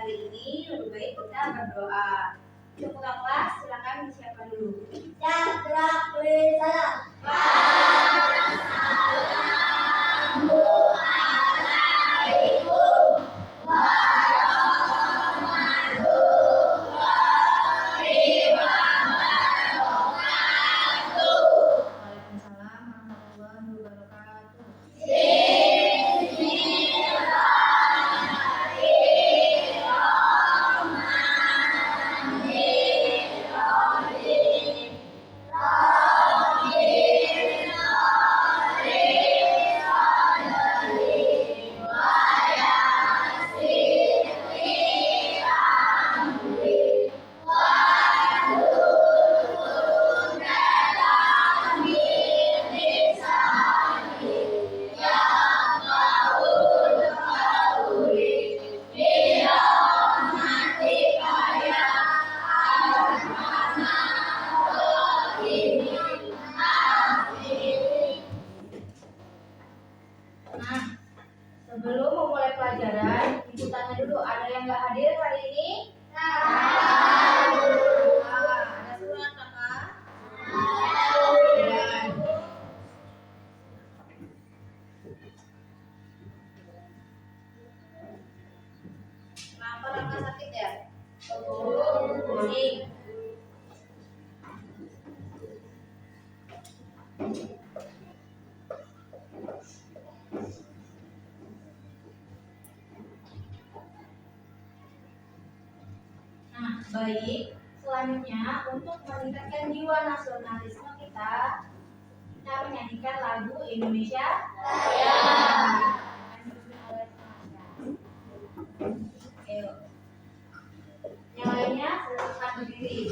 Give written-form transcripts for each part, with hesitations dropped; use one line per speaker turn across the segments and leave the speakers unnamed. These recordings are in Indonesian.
hari ini lebih baik kita berdoa. Untuk kelas silakan disiapkan dulu. Sebelum memulai pelajaran, ibu tanya dulu, ada yang nggak hadir hari ini? Ada semua kakak? Kenapa kakak sakit ya? Pusing. Baik, selanjutnya untuk meningkatkan jiwa nasionalisme kita menyanyikan lagu Indonesia Raya. Ayo. Yang lainnya silakan berdiri.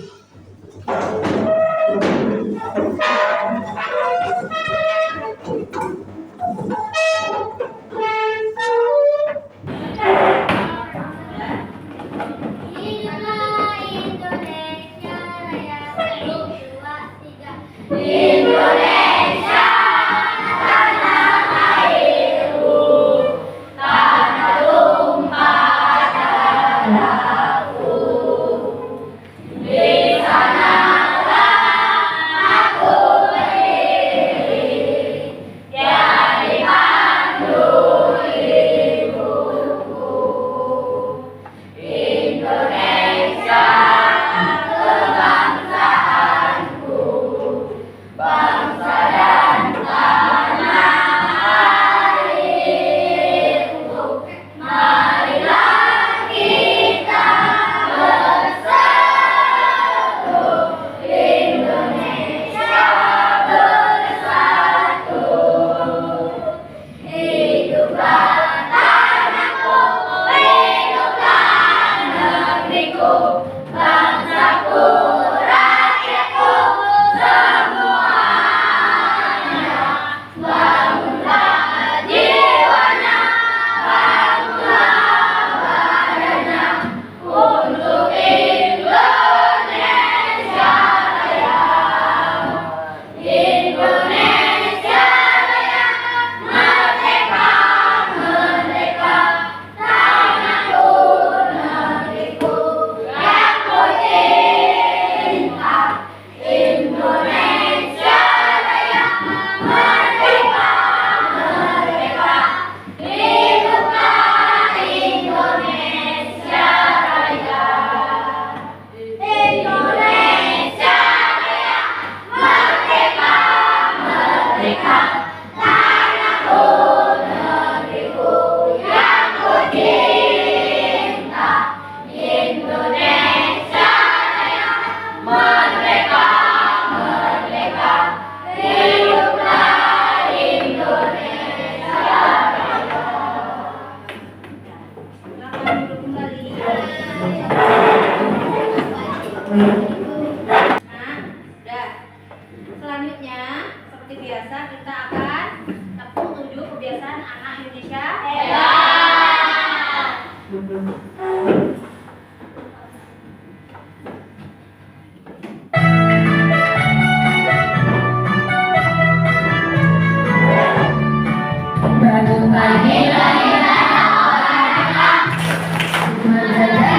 Selanjutnya, seperti biasa kita akan tepuk 7 kebiasaan anak Indonesia hebat.
Berbuka nilai orang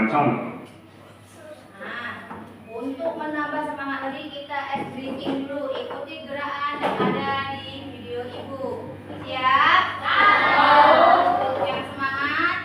Johnson.
Nah, untuk menambah semangat tadi kita ice drinking dulu. Ikuti gerakan yang ada di video ibu. Siap? Untuk yang semangat.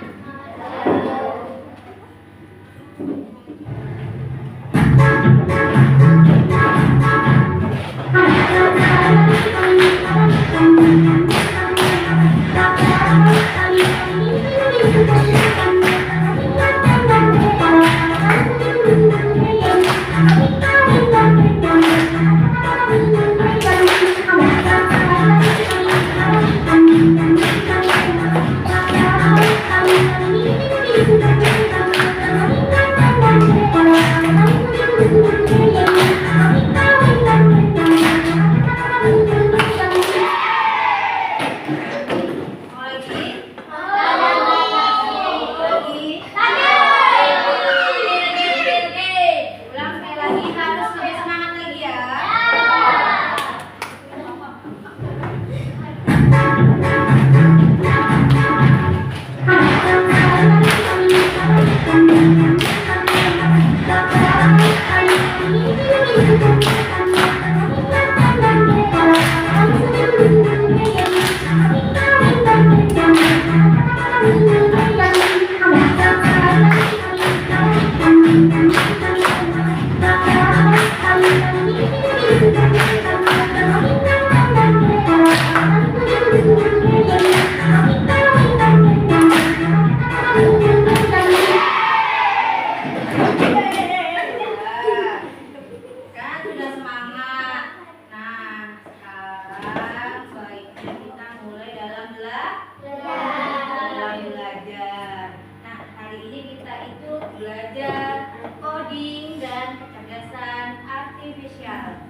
Belajar coding dan kecerdasan artifisial.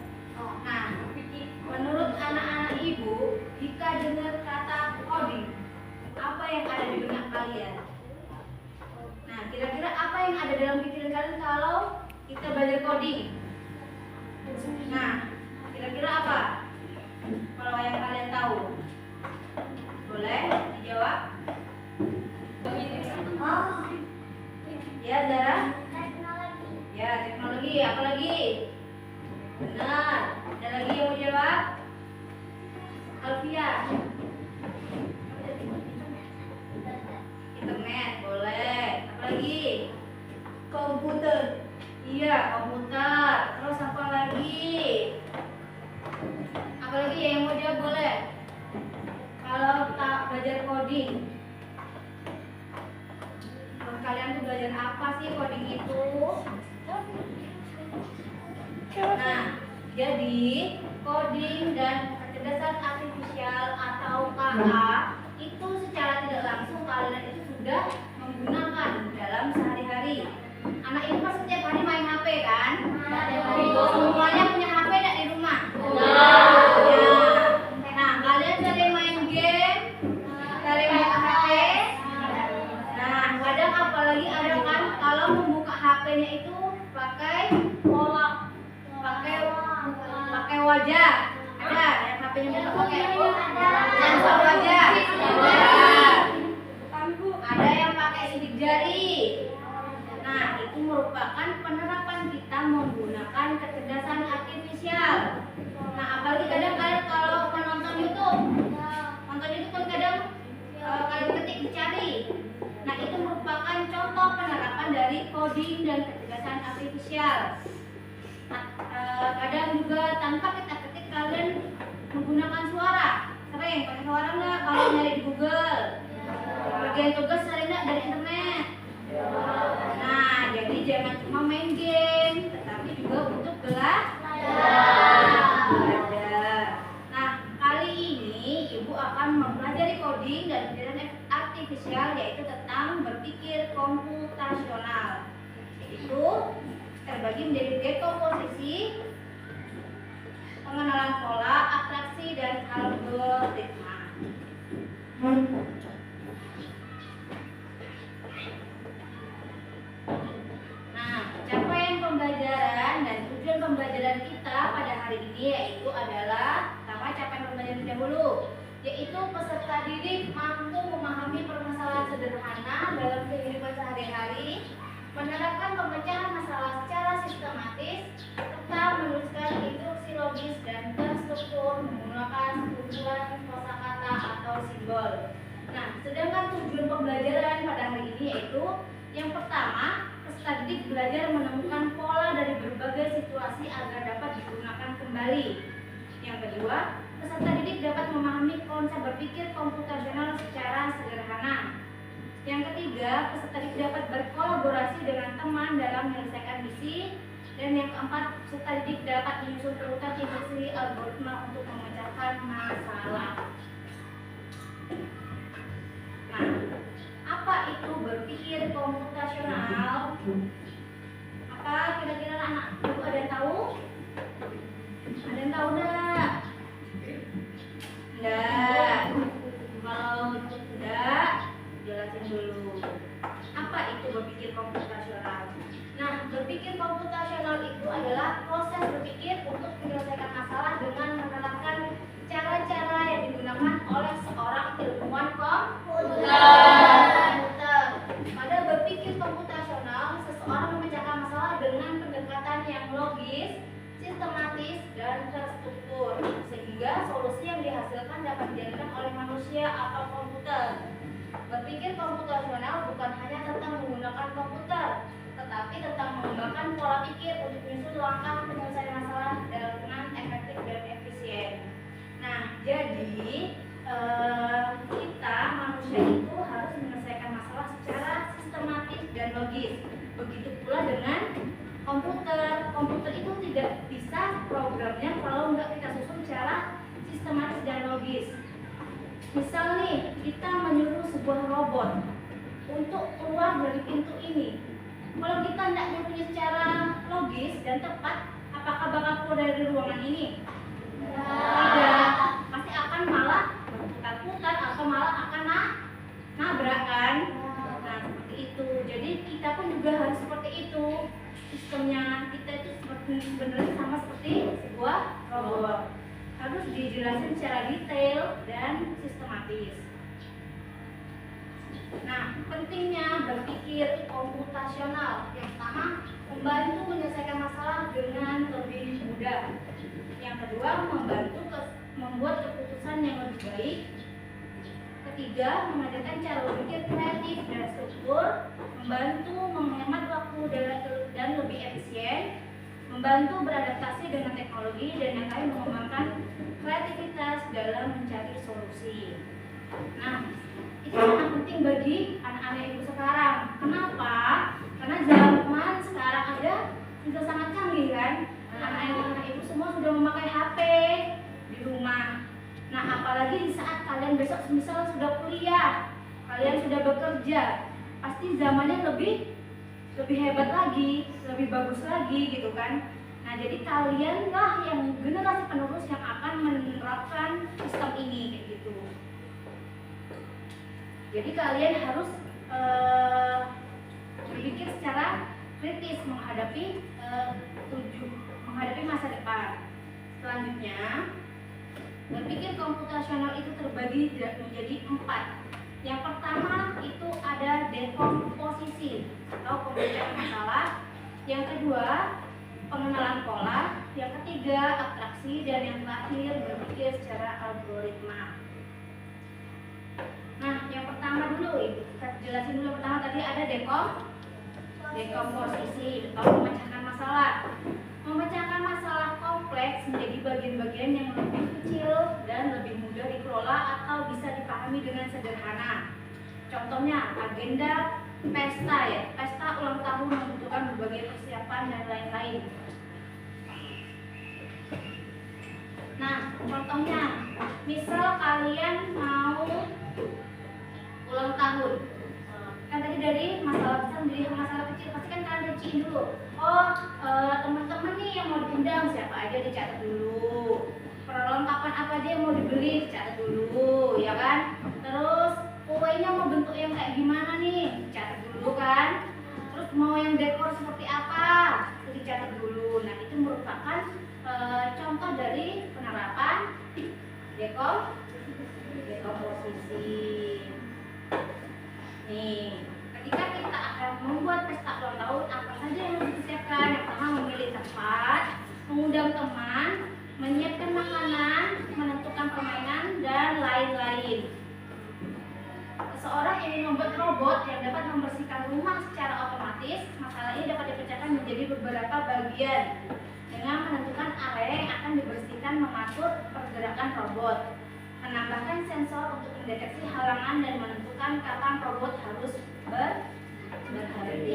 Nah, menurut anak-anak ibu, jika dengar kata coding, apa yang ada di benak kalian? Nah, kira-kira apa yang ada dalam pikiran kalian kalau kita belajar coding? Nah, kira-kira apa? Kalau yang kalian tahu, boleh dijawab? Ya, Zara? Teknologi. Ya, teknologi. Apa lagi? Benar. Ada lagi yang mau jawab? Alfia? Internet. Boleh. Apa lagi? Komputer. Iya, komputer. Terus apa lagi? Apa lagi yang mau jawab? Boleh. Kalau tak belajar coding, kalian tuh belajar apa sih coding itu? Nah, jadi coding dan kecerdasan artifisial atau KA itu secara tidak langsung kalian itu sudah menggunakan dalam sehari-hari. Anak ini pasti setiap hari main HP kan? Semuanya punya HP tidak di rumah? Ya. Nah, kalian sering main game, sering main HP. Nah, kadang apalagi ada kan kalau membuka HP-nya itu pakai wajah. Ada yang HP-nya buka pakai sensor wajah. Ada yang pakai sidik jari. Nah, itu merupakan penerapan kita menggunakan kecerdasan artifisial. Nah, apalagi kadang kalian kalau menonton YouTube kan kadang kalian ketik dicari. Nah, itu merupakan contoh penerapan dari coding dan kecerdasan artifisial. Nah, kadang juga tanpa kita ketik kalian menggunakan suara. Sering pakai suara nggak kalau nyari di Google? Bagian tugas sering nggak dari internet? Nah, jadi jangan cuma main game, tetapi juga untuk belajar. Nah, kali ini ibu akan mempelajari coding dan kecerdasan artifisial, yaitu tentang berpikir komputasional. Itu terbagi menjadi dekomposisi, pengenalan pola, abstraksi, dan algoritma. Nah, capaian pembelajaran dan tujuan pembelajaran kita pada hari ini yaitu adalah pertama capaian pembelajaran dahulu, yaitu peserta didik mampu memahami permasalahan sederhana dalam kehidupan sehari-hari Menerapkan pemecahan masalah secara sistematis serta menuliskan instruksi logis dan terstruktur menggunakan kumpulan kosakata atau simbol. Nah, sedangkan tujuan pembelajaran pada hari ini yaitu yang pertama, peserta didik belajar menemukan pola dari berbagai situasi agar dapat digunakan kembali. Yang kedua, peserta didik dapat memahami konsep berpikir komputasional secara sederhana. Yang ketiga, peserta didik dapat berkolaborasi dengan teman dalam menyelesaikan misi. Dan yang keempat, peserta didik dapat menyusun urutan instruksi algoritma untuk memecahkan masalah. Nah, apa itu berpikir komputasional? Apa kira-kira anak ibu ada yang tahu? Ada yang tahu enggak? Enggak. Kalau enggak, jelasin dulu. Apa itu berpikir komputasional? Nah, berpikir komputasional itu adalah proses berpikir untuk menyelesaikan masalah dengan menerapkan cara-cara yang digunakan oleh seorang ilmuwan komputer. Pada berpikir komputasional, seseorang memecahkan masalah dengan pendekatan yang logis, sistematis, dan terstruktur, sehingga solusi yang dihasilkan dapat dijalankan oleh manusia atau komputer. Berpikir komputasional bukan hanya tentang menggunakan komputer, tetapi tentang mengembangkan pola pikir untuk menyusun langkah penyelesaian masalah dengan efektif dan efisien. Nah, jadi kita manusia itu harus menyelesaikan masalah secara sistematis dan logis. Begitu pula dengan komputer. Komputer itu tidak bisa programnya kalau nggak kita susun secara sistematis dan logis. Misal nih, kita menyuruh sebuah robot untuk keluar dari pintu ini. Kalau kita tidak nyuruhnya secara logis dan tepat, apakah bakal keluar dari ruangan ini? Tidak. Pasti akan malah berputar-putar atau malah akan nabrak kan? Nah, seperti itu. Jadi kita pun juga harus seperti itu. Sistemnya kita itu sebenarnya sama seperti sebuah robot. Harus dijelasin secara detail dan sistematis. Nah, pentingnya berpikir komputasional. Yang pertama, membantu menyelesaikan masalah dengan lebih mudah. Yang kedua, membantu membuat keputusan yang lebih baik. Ketiga, menghadirkan cara berpikir kreatif dan struktur, membantu menghemat waktu dan lebih efisien, membantu beradaptasi dengan teknologi, dan yang lain mengembangkan kreativitas dalam mencari solusi. Nah, itu sangat penting bagi anak-anak ibu sekarang. Kenapa? Karena zaman sekarang aja sudah sangat canggih kan. Anak-anak ibu semua sudah memakai HP di rumah. Nah, apalagi di saat kalian besok misal sudah kuliah, kalian sudah bekerja, pasti zamannya lebih hebat lagi, lebih bagus lagi gitu kan. Nah, jadi kalianlah yang generasi penerus yang akan menerapkan sistem ini kayak gitu. Jadi kalian harus berpikir secara kritis menghadapi masa depan. Selanjutnya, berpikir komputasional itu terbagi menjadi 4. Yang pertama itu ada dekomposisi atau pemecahan masalah. Yang kedua, pengenalan pola. Yang ketiga, abstraksi. Dan yang terakhir, berpikir secara algoritma. Nah, yang pertama dulu, kita jelasin dulu. Pertama tadi ada dekomposisi atau memecahkan masalah. Memecahkan masalah kompleks menjadi bagian-bagian yang lebih kecil dan lebih mudah dikelola atau bisa dipahami dengan sederhana. Contohnya agenda pesta ya, pesta ulang tahun membutuhkan berbagai persiapan dan lain-lain. Nah, contohnya, misal kalian mau ulang tahun, kan tadi dari masalah besar menjadi masalah kecil, pasti kan kalian rinciin dulu. Oh, teman-teman nih yang mau diundang siapa aja dicatat dulu. Perlengkapan apa aja yang mau dibeli dicatat dulu, ya kan? Terus kuenya mau bentuk yang kayak gimana nih, dicatat dulu kan? Terus mau yang dekor seperti apa, itu dicatat dulu. Nah, itu merupakan contoh dari penerapan dekomposisi. Nih, ketika kita akan membuat pesta ulang tahun membuat robot yang dapat membersihkan rumah secara otomatis, masalah ini dapat dipecahkan menjadi beberapa bagian dengan menentukan area yang akan dibersihkan, mengatur pergerakan robot, menambahkan sensor untuk mendeteksi halangan dan menentukan kapan robot harus berhenti.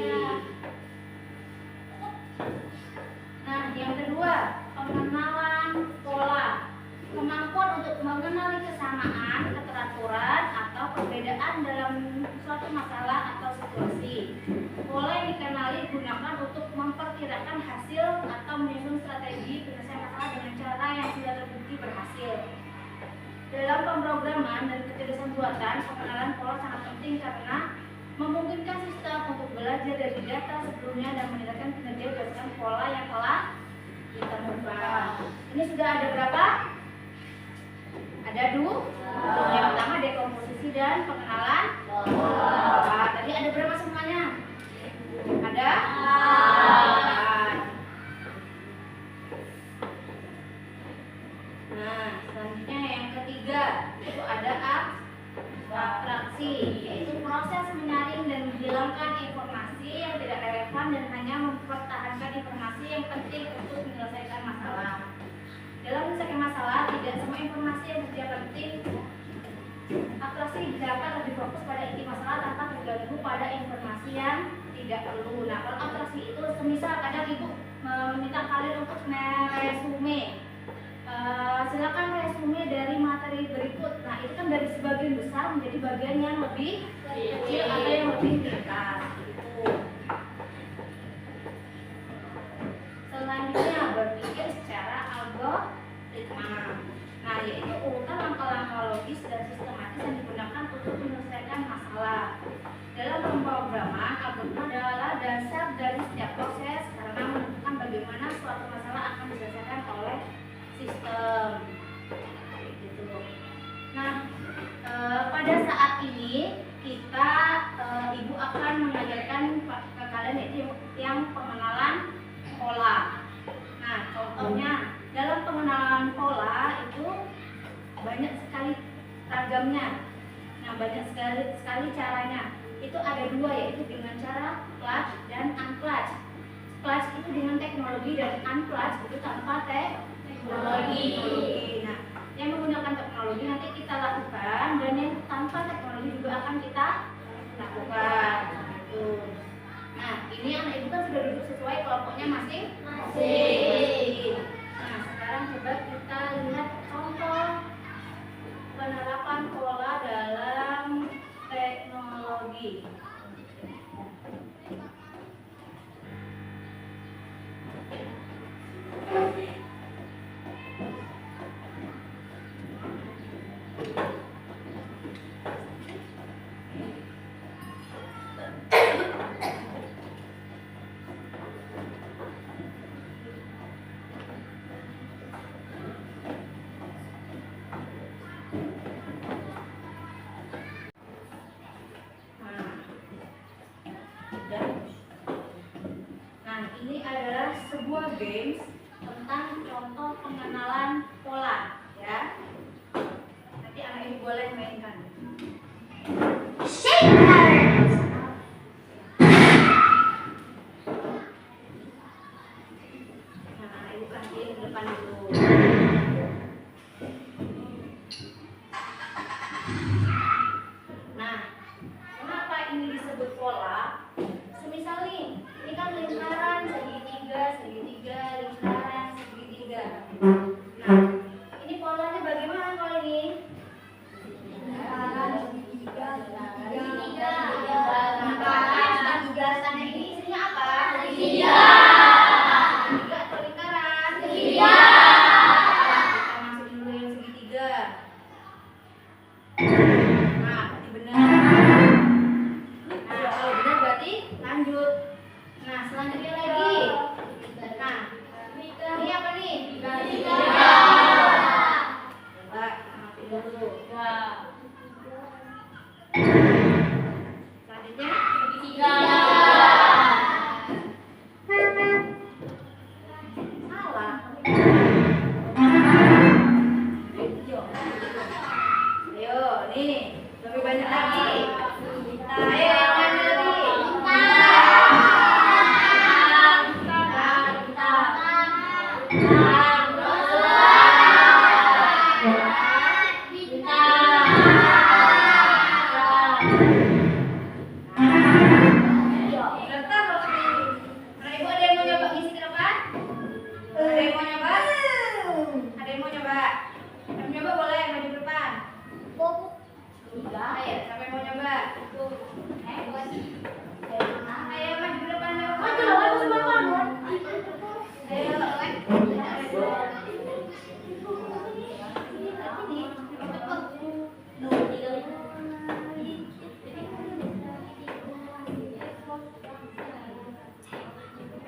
Nah, yang kedua, pengenalan pola. Kemampuan untuk mengenali kesamaan, keteraturan, atau perbedaan dalam suatu masalah atau situasi. Pola yang dikenali digunakan untuk memperkirakan hasil atau menyusun strategi penyelesaian masalah dengan cara yang sudah terbukti berhasil. Dalam pemrograman dan kecerdasan buatan, pengenalan pola sangat penting karena memungkinkan sistem untuk belajar dari data sebelumnya dan meningkatkan kinerja berdasarkan pola yang telah ditemukan. Ini sudah ada berapa? Ada dua. Yang pertama dekomposisi dan pengenalan pola. Tadi ada berapa semuanya? Ada 4. Nah, selanjutnya yang ketiga itu ada abstraksi, yaitu proses menyaring dan menghilangkan informasi yang tidak relevan dan hanya mempertahankan informasi yang penting untuk menyelesaikan masalah. Dalam menyelesaikan masalah, tidak semua informasi yang tidak penting. Abstraksi dapat lebih fokus pada inti masalah tanpa terganggu pada informasi yang tidak perlu. Nah, kalau abstraksi itu semisal kadang ibu meminta kalian untuk meresume. Silakan resume dari materi berikut. Nah, itu kan dari sebagian besar menjadi bagian yang lebih kecil atau yang lebih ringkas. Gitu. Selanjutnya berpikir secara algoritma. Nah, yaitu urutan langkah-langkah logis dan sistematis yang digunakan untuk menyelesaikan masalah. Dalam pemrograman, algoritma adalah dasar dari setiap proses karena menentukan bagaimana suatu masalah akan diselesaikan oleh sistem. Gitu. Nah, pada saat ini kita ibu akan mengajarkan ke kalian yaitu yang pengenalan pola. Nah, contohnya dalam pengenalan pola itu banyak sekali ragamnya. Nah, banyak sekali caranya. Itu ada dua, yaitu dengan cara clutch dan unclutch. Clutch itu dengan teknologi dan unclutch itu tanpa teknologi. Nah, yang menggunakan teknologi nanti kita lakukan dan yang tanpa teknologi juga akan kita lakukan. Gitu. Nah, ini anak ibu kan sudah duduk sesuai kelompoknya masing-masing. Nah, sekarang coba kita lihat contoh penerapan pola dalam teknologi. Nah, ini adalah sebuah games tentang contoh pengenalan pola, ya. Nanti anak ibu boleh mainkan. Nah, ibu kasih ke depan dulu. Nah, kenapa ini disebut pola? Semisal nih, ini kan lingkaran segitiga, lingkaran segitiga. Nah, ini polanya bagaimana kalau ini? Lingkaran segitiga. Lingkaran segitiga ini isinya apa? Segitiga. Segitiga atau lingkaran? Segitiga. Kita masukin dulu yang segitiga. Nah, berarti benar. Nah, kalau benar berarti lanjut. Nah, selanjutnya lagi. Nah, ini apa nih? Segitiga. Coba masukin dulu. Selanjutnya segitiga. Salah. Ayo, nih lebih banyak lagi. Kita Ayo yang lain lagi.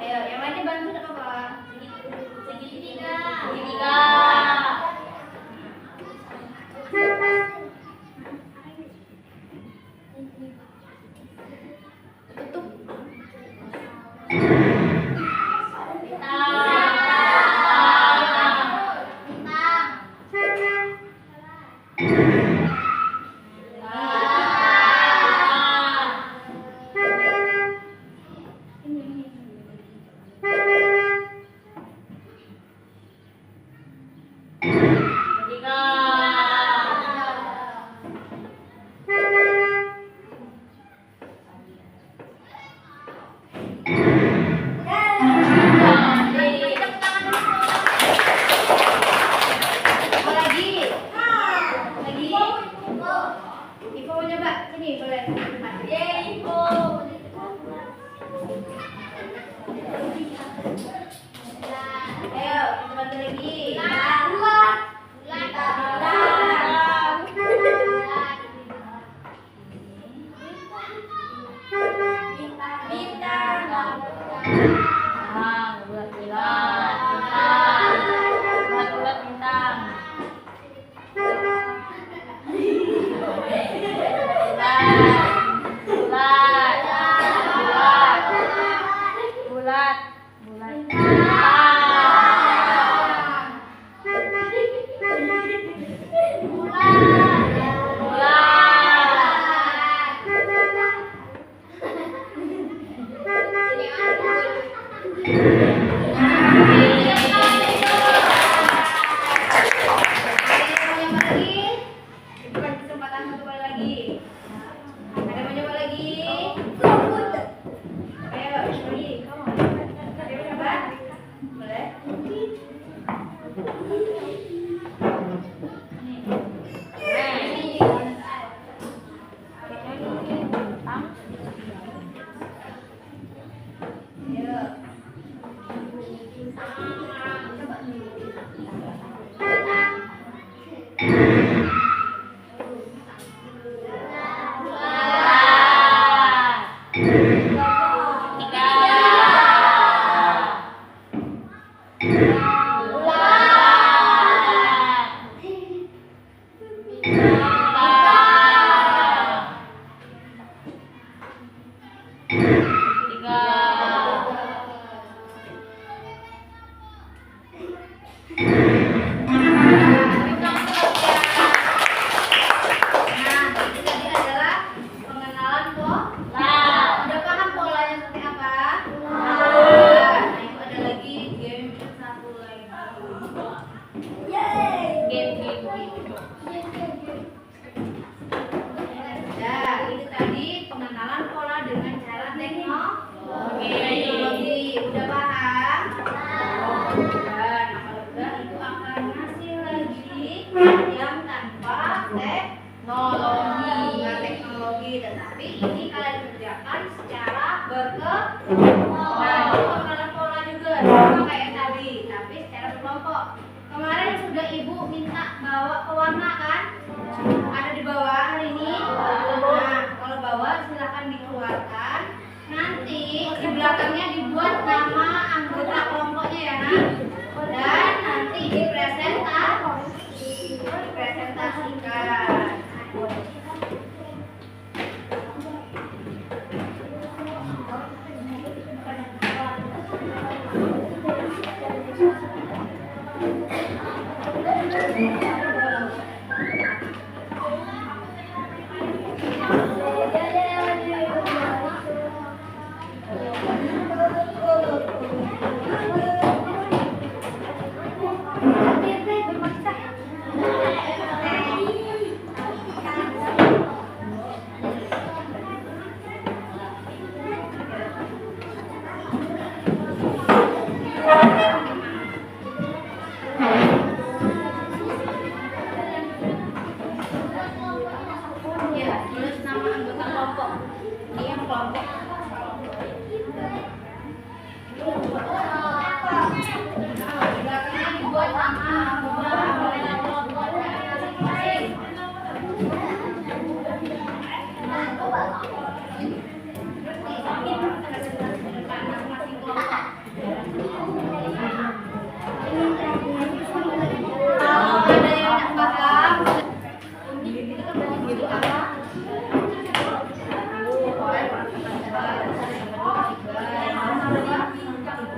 Ayo, yang lainnya bantu enggak apa-apa. Segitiga. Segitiga. Tutup. Ya, tulis nama anggota kelompok. Ini yang kelompok. Belakangnya dibuat nama anggota kelompok masing-masing. Kalau ada yang tak paham,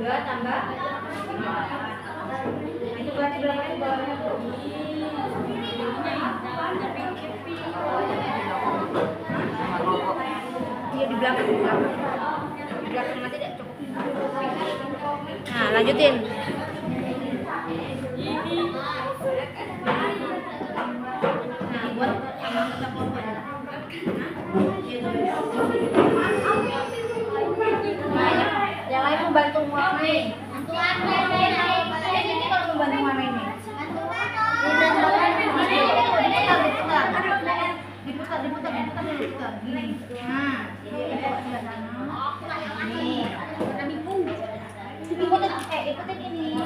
tiga tambah itu berarti berapa di bawahnya? Iya di belakang mah tidak cukup. Nah lanjutin. Nah buat anggota kelompok. Yang lain membantu mewarnai. Ini kalau membantu mewarnai ini. Diputar. Gini. Nah, ini. Ikutin ini.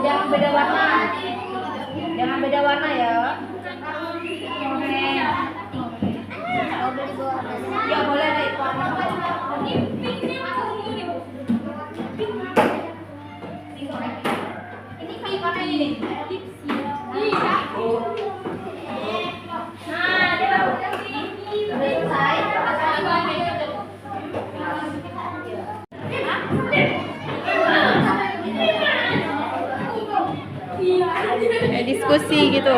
Jangan beda warna. Jangan beda warna ya. Ya boleh deh warna. Ini kayak warna ini. Nah, dia baru selesai.
Diskusi gitu.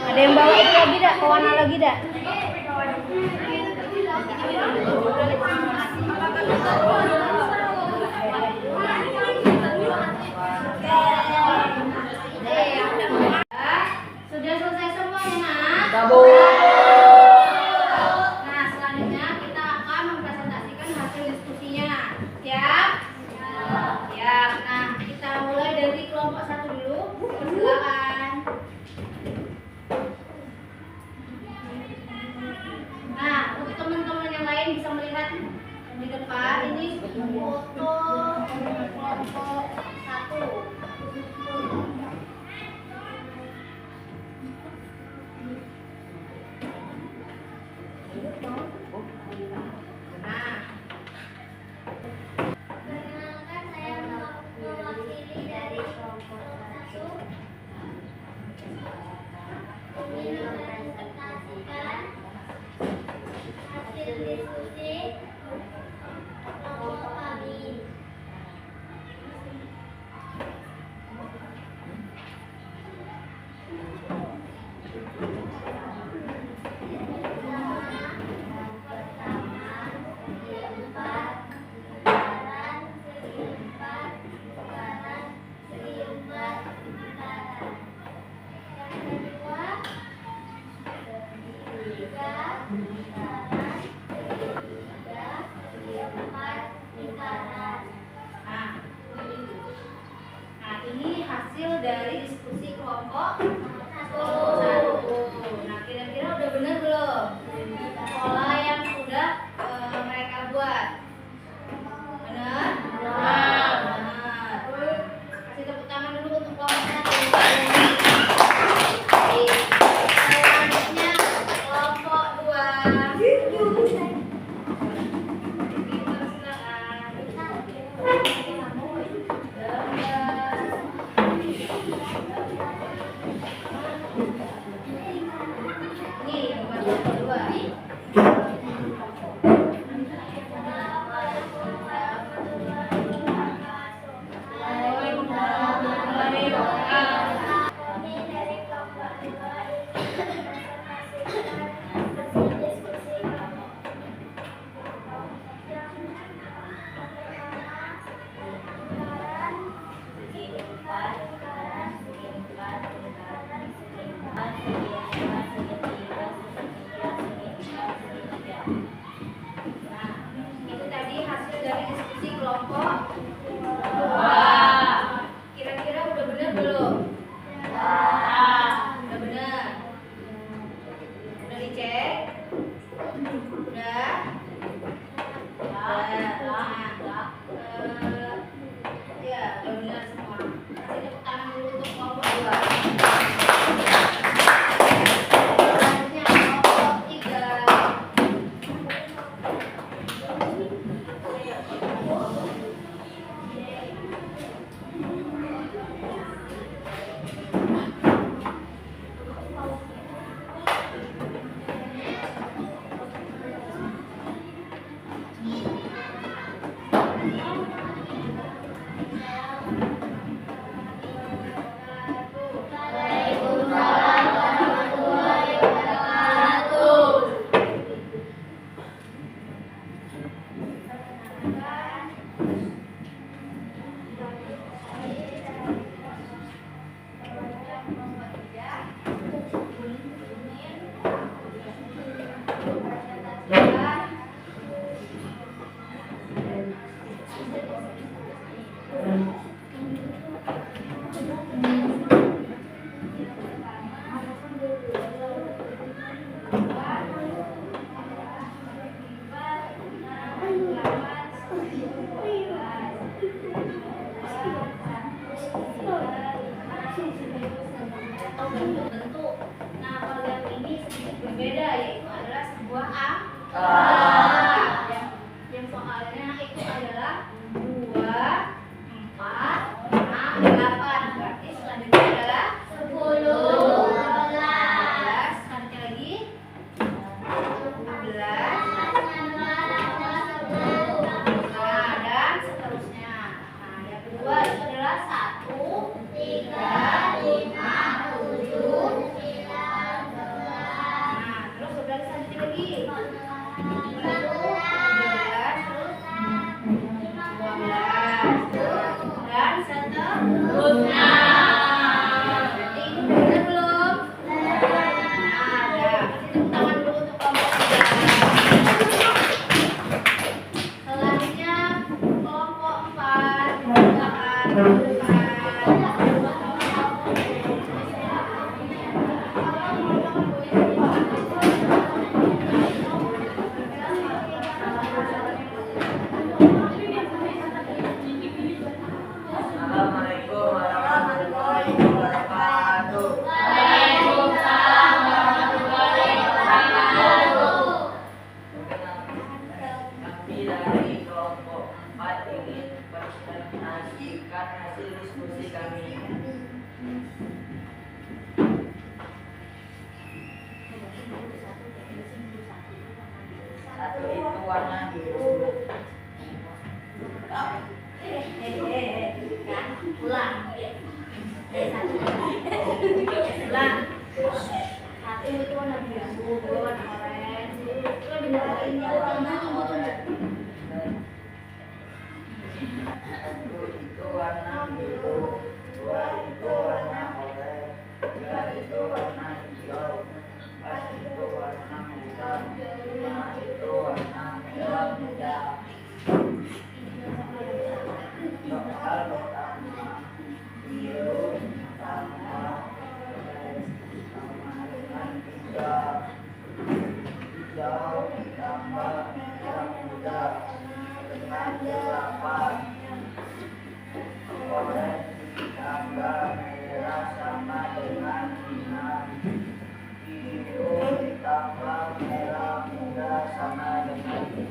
Ada yang bawa itu lagi dak? Pewarna lagi dak? Sudah selesai semuanya, Nak? Nah, selanjutnya kita akan mempresentasikan hasil diskusinya. Siap? Siap. Nah, kita mulai dari kelompok 1 dulu. Silakan. Nah, untuk teman-teman yang lain bisa melihat di depan ini foto kelompok 1.
Perkenalkan, saya mewakili dari kelompok 1 ingin mempresentasikan hasil diskusi kelompok kami. Pertama, tiga lingkaran, tiga empat lingkaran.
Nah, ini hasil dari diskusi kelompok
Satu.
satu. Nah, kira-kira udah bener belum pola yang sudah mereka buat? Benar? Benar. Kasih tepuk tangan dulu untuk kelompok satu. Selanjutnya kelompok dua. Ini bukan kelompok dua.
Kami dari kelompok dua presentasikan hasil diskusi kelompok. Yang pertama, lingkaran, segi empat, lingkaran, segi empat, lingkaran, segi empat, segi empat, segi tiga, segi tiga, segi empat, segi tiga.
Nah, itu tadi hasil dari diskusi kelompok
Dua.
Kira-kira udah bener belum?
Dua.
Udah bener. Udah dicek? Udah? Udah. Ya, udah bener semua. Kasih tepuk tangan dulu untuk kelompok dua. Selanjutnya kelompok tiga.
Waalaikumsalam warahmatullahi wabarakatuh.
Bentuk. Nah, kalau yang ini sedikit berbeda, yaitu adalah sebuah angka. Yang soalnya itu adalah 2, 4, 6, 8. Berarti selanjutnya adalah
10,
11. Selanjutnya lagi 14. Nah, dan seterusnya. Nah, yang kedua itu adalah 1, 3, 5, 7. Nah, terus udah selanjutnya lagi 13, terus 12, dan seterusnya. Berarti ini udah benar belum? Nah, ada. Kasih tepuk tangan dulu untuk kelompok 3. Selanjutnya kelompok 4. Silakan.
Assalamualaikum warahmatullahi wabarakatuh.
Waalaikumsalam warahmatullahi wabarakatuh.
Kami dari kelompok 4 ingin presentasikan hasil diskusi kami. Satu itu warna biru.
Ulang. Ulang. Satu itu warna biru, dua warna oranye. Itu lebih lain ya. Tunggu.
Satu itu warna biru, dua itu warna oranye, tiga itu warna hijau, empat itu warna hijau ditambah merah muda dengan 8. Orange ditambah merah sama dengan 6. Biru ditambah merah muda sama dengan 6.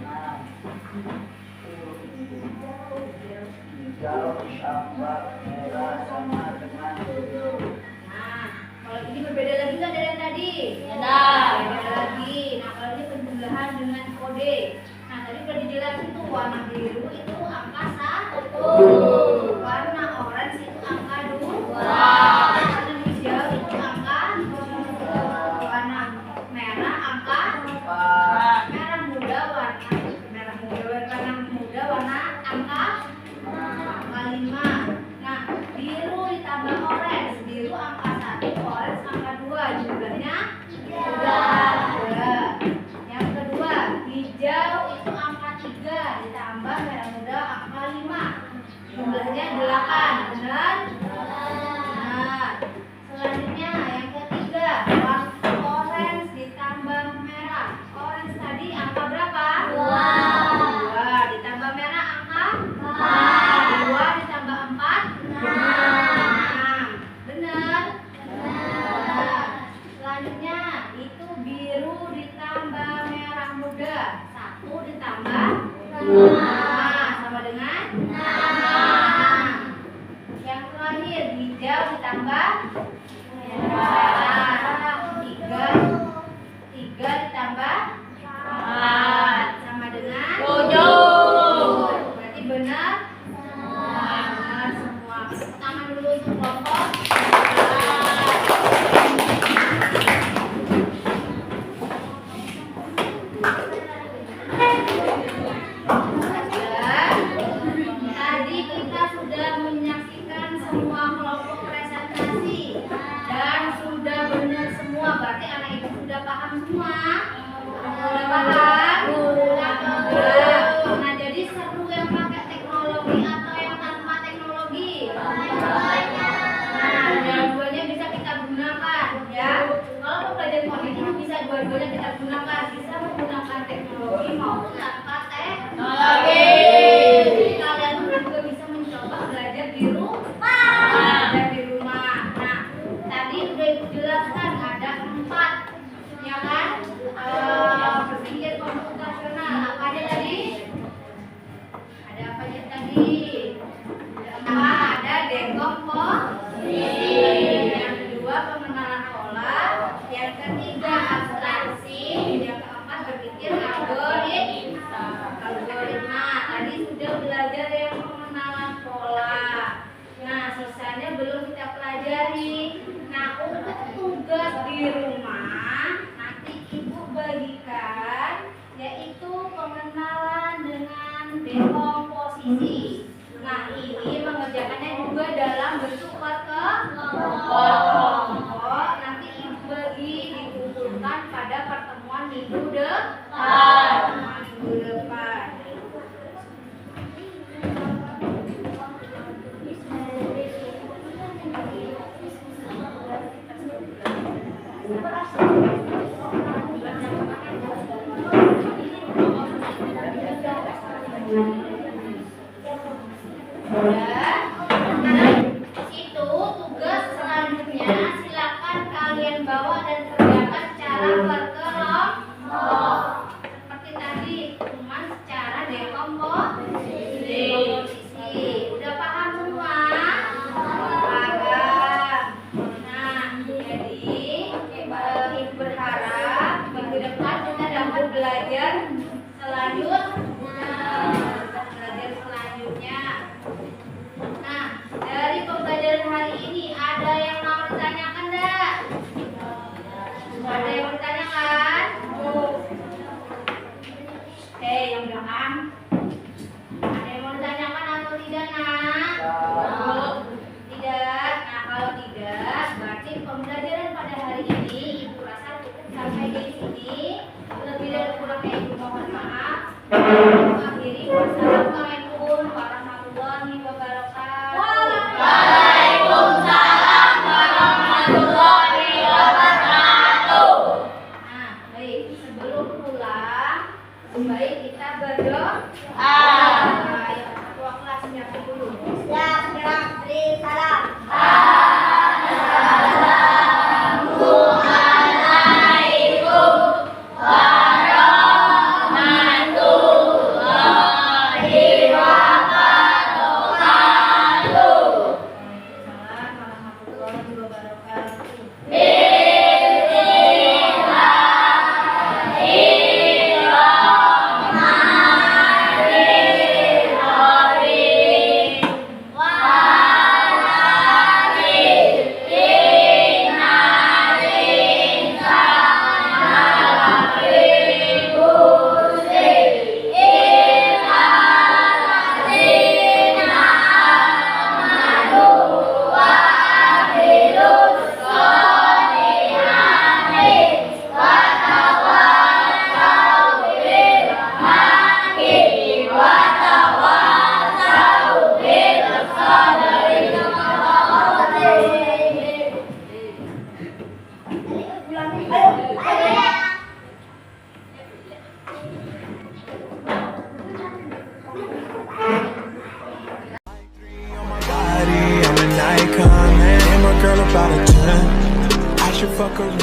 Hijau ditambah merah sama dengan 7.
Nah, kalau ini berbeda lagi nggak dari yang tadi?
Beda.
Beda lagi. Nah, kalau ini penjumlahan dengan kode. Nah, tadi udah dijelasin tuh warna biru itu angka 1. Warna orange itu angka 2. Warna hijau itu angka 2. Warna merah angka
4.
merah muda warna warna angka 5. Nah, biru ditambah orange, biru angka 1, orange angka 2, jumlahnya 3. Yang kedua, hijau itu angka 3 ditambah merah muda angka 5, jumlahnya 8. Benar? Nah, selanjutnya yang ketiga, warna orange ditambah merah. Orange tadi angka berapa? 2 ditambah merah angka 2 ditambah 4 6. Benar? Nah, selanjutnya itu biru ditambah merah muda. 1 ditambah 5 sama dengan 6. Yang terakhir hijau ditambah merah. 3 ditambah 4 sama dengan 7. Berarti benar? Benar semua. Tangan dulu untuk kelompok. Tadi kita sudah menyaksikan semua kelompok presentasi dan sudah benar semua. Berarti anak itu sudah paham semua. Sudah paham? Nah, jadi seru yang pakai teknologi atau yang tanpa teknologi? Nah, dua-duanya bisa kita gunakan ya. Kalau mau belajar coding itu bisa dua-duanya kita gunakan. Bisa menggunakan teknologi maupun tanpa teknologi. Kalian juga bisa mencoba belajar di rumah. Nah, tadi udah Ibu jelaskan ada 4, ya kan? Berpikir komputasional. Apa aja tadi? Ada apa aja tadi? Ada dekomposisi. Yang kedua pengenalan pola. Yang ketiga abstraksi. Yang keempat berpikir algoritma. Tadi sudah belajar yang pengenalan pola. Nah, sisanya belum kita pelajari. Nah, untuk tugas di rumah nanti Ibu bagikan yaitu pengenalan dengan dekomposisi. Nah, ini mengerjakannya juga dalam bentuk kelompok. Nanti Ibu bagi dikumpulkan pada pertemuan minggu depan. Itu tugas selanjutnya silakan kalian bawa dan kerjakan secara berkelompok. Seperti tadi, cuman secara dekomposisi. Udah paham semua? Paham. Nah, jadi Ibu berharap minggu depan kita dapat belajar selanjutnya.
Kau